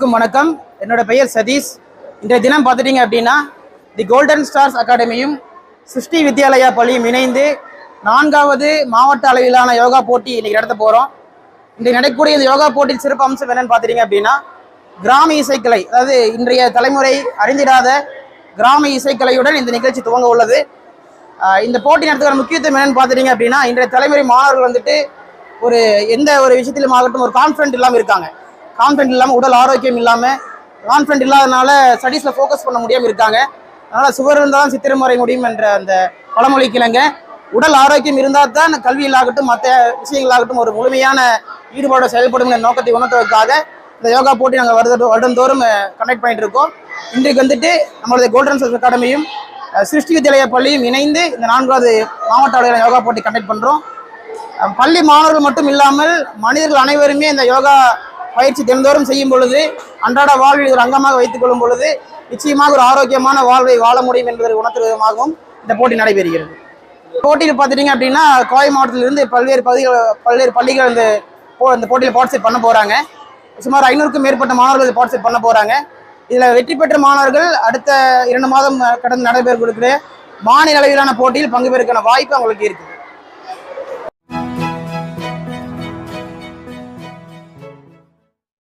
வணக்கம். என்னோட பெயர் சதீஷ். இன்றைய தினம் பார்த்துட்டீங்க அப்படின்னா தி கோல்டன் ஸ்டார்ஸ் அகாடமியும் சிருஷ்டி வித்யாலயா பள்ளியும் இணைந்து 4வது மாவட்ட அளவிலான யோகா போட்டி இன்னைக்கு நடத்த போகிறோம். இன்றைக்கு நடக்கக்கூடிய இந்த யோகா போட்டியின் சிறப்பு அம்சம் என்னன்னு பார்த்துட்டீங்க அப்படின்னா கிராம இசைக்கலை, அதாவது இன்றைய தலைமுறை அறிந்திடாத கிராம இசைக்கலையுடன் இந்த நிகழ்ச்சி துவங்க உள்ளது. இந்த போட்டி நடத்துகிற முக்கியத்துவம் என்னன்னு பார்த்துட்டீங்க அப்படின்னா இன்றைய தலைமுறை மாணவர்கள் வந்துட்டு எந்த ஒரு விஷயத்திலும் ஆகட்டும் ஒரு கான்ஃபிடென்ட் இல்லாமல் இருக்காங்க. கான்ஃபிடென்ட் இல்லாமல், உடல் ஆரோக்கியம் இல்லாமல், கான்ஃபிடென்ட் இல்லாதனால ஸ்டடீஸில் ஃபோக்கஸ் பண்ண முடியாமல் இருக்காங்க. அதனால் சுவர் இருந்தால் சித்திரம் வரைய முடியும் என்ற அந்த பழமொழி கிழங்க உடல் ஆரோக்கியம் இருந்தால் தான் கல்வியிலாகட்டும் மற்ற விஷயங்களாகட்டும் ஒரு முழுமையான ஈடுபாடு செயல்படும் நோக்கத்தை உணர்த்துவதற்காக இந்த யோகா போட்டி நாங்கள் வருடந்தோறும் கண்டக்ட் பண்ணிட்டு இருக்கோம். இன்றைக்கு வந்துட்டு நம்மளுடைய கோல்டன் ஸ்டார்ஸ் அகாடமியும் சிருஷ்டி வித்யாலயா பள்ளியும் இணைந்து இந்த 4வது மாவட்ட அளவிலான யோகா போட்டி கண்டக்ட் பண்ணுறோம். பள்ளி மாணவர்கள் மட்டும் இல்லாமல் மனிதர்கள் அனைவருமே இந்த யோகா பயிற்சி தினந்தோறும் செய்யும் பொழுது அன்றாட வாழ்வில் ஒரு அங்கமாக வைத்துக் கொள்ளும் பொழுது நிச்சயமாக ஒரு ஆரோக்கியமான வாழ்வை வாழ முடியும் என்பதை உணர்த்தும் விதமாகவும் இந்த போட்டி நடைபெறுகிறது. போட்டியில் பார்த்துட்டீங்க அப்படின்னா கோவை மாவட்டத்திலிருந்து பல்வேறு பள்ளிகள் இந்த போட்டியில் பார்ட்டிசிபேட் பண்ண போகிறாங்க. சுமார் 500க்கும் மேற்பட்ட மாணவர்கள் பார்ட்டிசிபேட் பண்ண போகிறாங்க. இதில் வெற்றி பெற்ற மாணவர்கள் அடுத்த 2 மாதம் கடந்து நடைபெறக்கூடிய மாநில அளவிலான போட்டியில் பங்கு பெறுவதற்கான வாய்ப்பு அவங்களுக்கு இருக்குது.